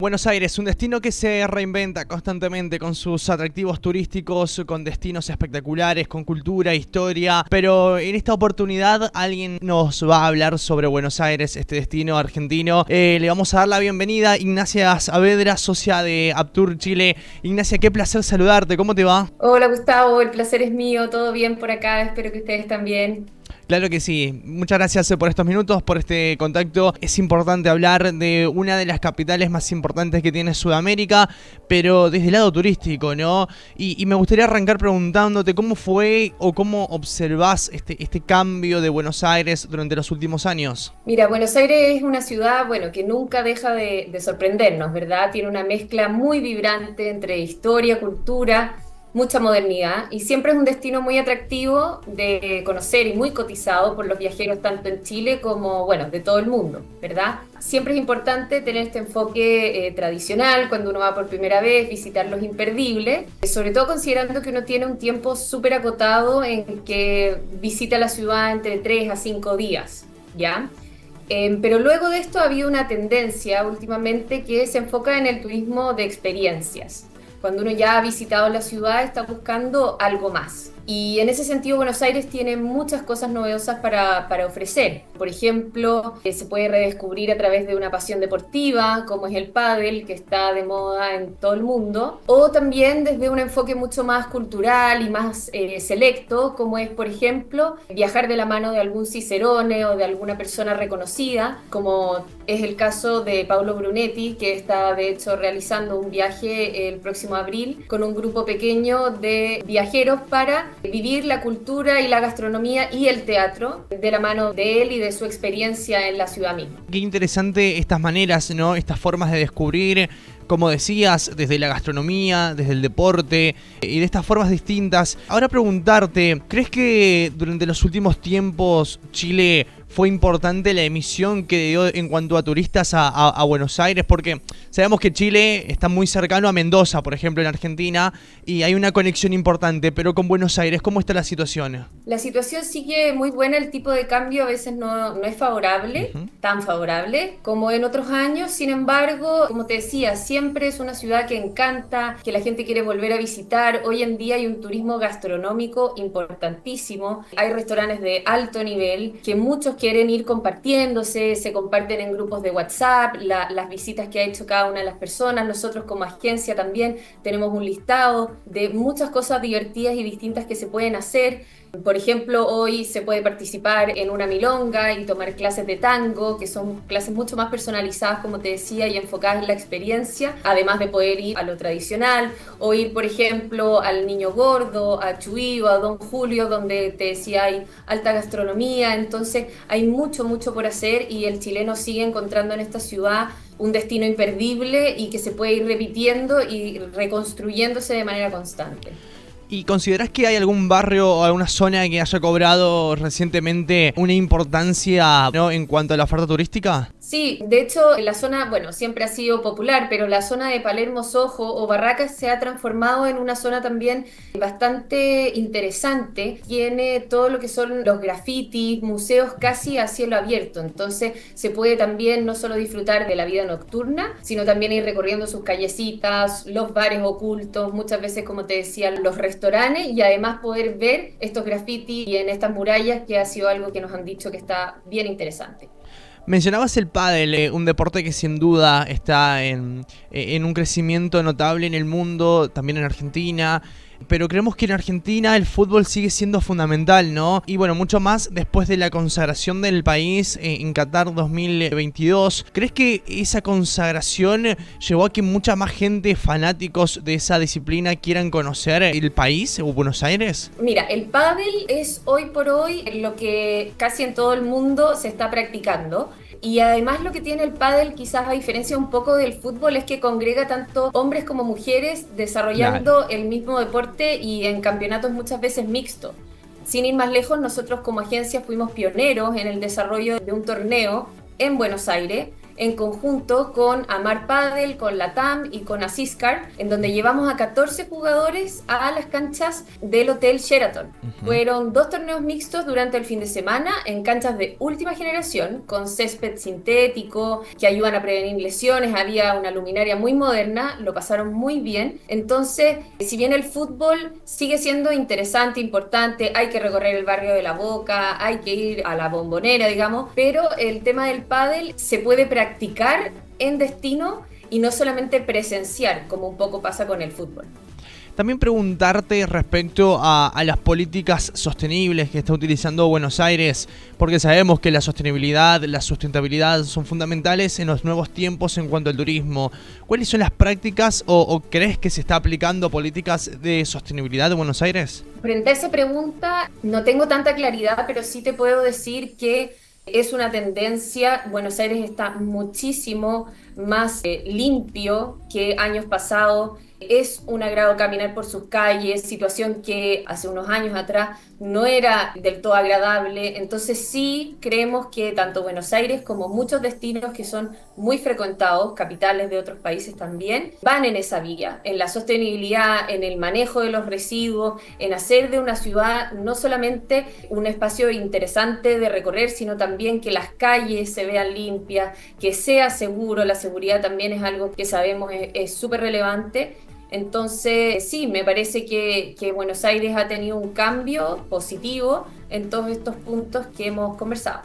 Buenos Aires, un destino que se reinventa constantemente con sus atractivos turísticos, con destinos espectaculares, con cultura, historia, pero en esta oportunidad alguien nos va a hablar sobre Buenos Aires, este destino argentino. Le vamos a dar la bienvenida a Ignacia Saavedra, socia de Aptur Chile. Ignacia, qué placer saludarte, ¿cómo te va? Hola Gustavo, el placer es mío, todo bien por acá, espero que ustedes también. Claro que sí. Muchas gracias por estos minutos, por este contacto. Es importante hablar de una de las capitales más importantes que tiene Sudamérica, pero desde el lado turístico, ¿no? Y me gustaría arrancar preguntándote cómo fue o cómo observás este cambio de Buenos Aires durante los últimos años. Mira, Buenos Aires es una ciudad, bueno, que nunca deja de sorprendernos, ¿verdad? Tiene una mezcla muy vibrante entre historia, cultura, mucha modernidad y siempre es un destino muy atractivo de conocer y muy cotizado por los viajeros tanto en Chile como, bueno, de todo el mundo, ¿verdad? Siempre es importante tener este enfoque tradicional cuando uno va por primera vez, visitar los imperdibles, sobre todo considerando que uno tiene un tiempo súper acotado en que visita la ciudad entre 3 a 5 días, ¿ya? Pero luego de esto ha habido una tendencia últimamente que se enfoca en el turismo de experiencias. Cuando uno ya ha visitado la ciudad está buscando algo más. Y en ese sentido Buenos Aires tiene muchas cosas novedosas para ofrecer. Por ejemplo, se puede redescubrir a través de una pasión deportiva, como es el pádel, que está de moda en todo el mundo, o también desde un enfoque mucho más cultural y más selecto, como es, por ejemplo, viajar de la mano de algún cicerone o de alguna persona reconocida, como es el caso de Paolo Brunetti, que está de hecho realizando un viaje el próximo abril con un grupo pequeño de viajeros para vivir la cultura y la gastronomía y el teatro de la mano de él y de su experiencia en la ciudad misma. Qué interesante estas maneras, ¿no? Estas formas de descubrir, como decías, desde la gastronomía, desde el deporte y de estas formas distintas. Ahora preguntarte, ¿crees que durante los últimos tiempos Chile fue importante la emisión que dio en cuanto a turistas a Buenos Aires? Porque sabemos que Chile está muy cercano a Mendoza, por ejemplo, en Argentina, y hay una conexión importante, pero con Buenos Aires, ¿cómo está la situación? La situación sigue muy buena, el tipo de cambio a veces no es favorable, Ujú. tan favorable como en otros años. Sin embargo, como te decía, siempre es una ciudad que encanta, que la gente quiere volver a visitar. Hoy en día hay un turismo gastronómico importantísimo, hay restaurantes de alto nivel que muchos quieren ir compartiéndose, se comparten en grupos de WhatsApp, las visitas que ha hecho cada una de las personas. Nosotros como agencia también tenemos un listado de muchas cosas divertidas y distintas que se pueden hacer. Por ejemplo, hoy se puede participar en una milonga y tomar clases de tango, que son clases mucho más personalizadas, como te decía, y enfocadas en la experiencia, además de poder ir a lo tradicional, o ir, por ejemplo, al Niño Gordo, a Chuy o a Don Julio, donde te decía hay alta gastronomía. Entonces hay mucho, mucho por hacer y el chileno sigue encontrando en esta ciudad un destino imperdible y que se puede ir repitiendo y reconstruyéndose de manera constante. ¿Y considerás que hay algún barrio o alguna zona que haya cobrado recientemente una importancia, ¿no?, en cuanto a la oferta turística? Sí, de hecho, la zona, bueno, siempre ha sido popular, pero la zona de Palermo, Soho o Barracas se ha transformado en una zona también bastante interesante. Tiene todo lo que son los grafitis, museos casi a cielo abierto. Entonces, se puede también no solo disfrutar de la vida nocturna, sino también ir recorriendo sus callecitas, los bares ocultos, muchas veces, como te decía, los restaurantes y además poder ver estos grafitis y en estas murallas, que ha sido algo que nos han dicho que está bien interesante. Mencionabas el pádel, un deporte que sin duda está en un crecimiento notable en el mundo, también en Argentina, pero creemos que en Argentina el fútbol sigue siendo fundamental, ¿no? Y bueno, mucho más después de la consagración del país en Qatar 2022. ¿Crees que esa consagración llevó a que mucha más gente, fanáticos de esa disciplina, quieran conocer el país o Buenos Aires? Mira, el pádel es hoy por hoy lo que casi en todo el mundo se está practicando. Y además lo que tiene el pádel, quizás a diferencia un poco del fútbol, es que congrega tanto hombres como mujeres Claro. desarrollando el mismo deporte y en campeonatos muchas veces mixtos. Sin ir más lejos, nosotros como agencia fuimos pioneros en el desarrollo de un torneo en Buenos Aires, en conjunto con Amar Padel, con Latam y con Asiscar, en donde llevamos a 14 jugadores a las canchas del Hotel Sheraton. Fueron 2 torneos mixtos durante el fin de semana en canchas de última generación, con césped sintético que ayudan a prevenir lesiones, había una luminaria muy moderna, lo pasaron muy bien. Entonces, si bien el fútbol sigue siendo interesante, importante, hay que recorrer el barrio de La Boca, hay que ir a la Bombonera, digamos, pero el tema del pádel se puede practicar en destino y no solamente presenciar, como un poco pasa con el fútbol. También preguntarte respecto a las políticas sostenibles que está utilizando Buenos Aires, porque sabemos que la sostenibilidad, la sustentabilidad son fundamentales en los nuevos tiempos en cuanto al turismo. ¿Cuáles son las prácticas o crees que se está aplicando políticas de sostenibilidad de Buenos Aires? Frente a esa pregunta, no tengo tanta claridad, pero sí te puedo decir que es una tendencia. Buenos Aires está muchísimo más limpio que años pasados. Es un agrado caminar por sus calles, situación que hace unos años atrás no era del todo agradable. Entonces sí creemos que tanto Buenos Aires como muchos destinos que son muy frecuentados, capitales de otros países también, van en esa vía, en la sostenibilidad, en el manejo de los residuos, en hacer de una ciudad no solamente un espacio interesante de recorrer, sino también que las calles se vean limpias, que sea seguro. La seguridad también es algo que sabemos es súper relevante. Entonces, sí, me parece que Buenos Aires ha tenido un cambio positivo en todos estos puntos que hemos conversado.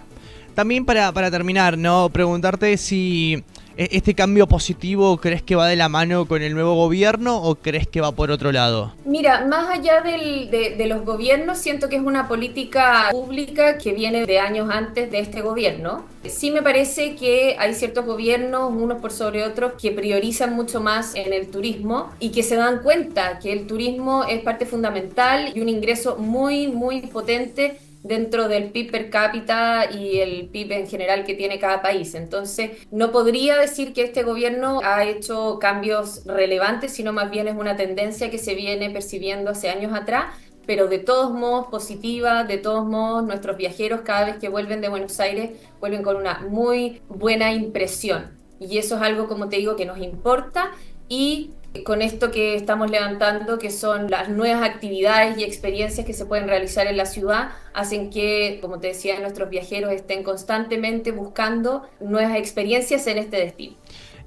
También para terminar, ¿no? Preguntarte si este cambio positivo crees que va de la mano con el nuevo gobierno o crees que va por otro lado. Mira, más allá de los gobiernos, siento que es una política pública que viene de años antes de este gobierno. Sí me parece que hay ciertos gobiernos, unos por sobre otros, que priorizan mucho más en el turismo y que se dan cuenta que el turismo es parte fundamental y un ingreso muy, muy potente dentro del PIB per cápita y el PIB en general que tiene cada país. Entonces, no podría decir que este gobierno ha hecho cambios relevantes, sino más bien es una tendencia que se viene percibiendo hace años atrás, pero de todos modos positiva. De todos modos, nuestros viajeros cada vez que vuelven de Buenos Aires vuelven con una muy buena impresión. Y eso es algo, como te digo, que nos importa. Y con esto que estamos levantando, que son las nuevas actividades y experiencias que se pueden realizar en la ciudad, hacen que, como te decía, nuestros viajeros estén constantemente buscando nuevas experiencias en este destino.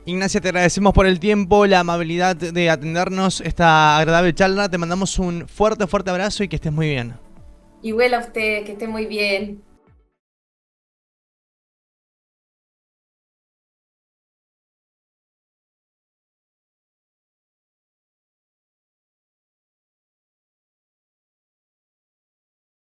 Ignacia, te agradecemos por el tiempo, la amabilidad de atendernos esta agradable charla. Te mandamos un fuerte, fuerte abrazo y que estés muy bien. Igual a ustedes, que estén muy bien.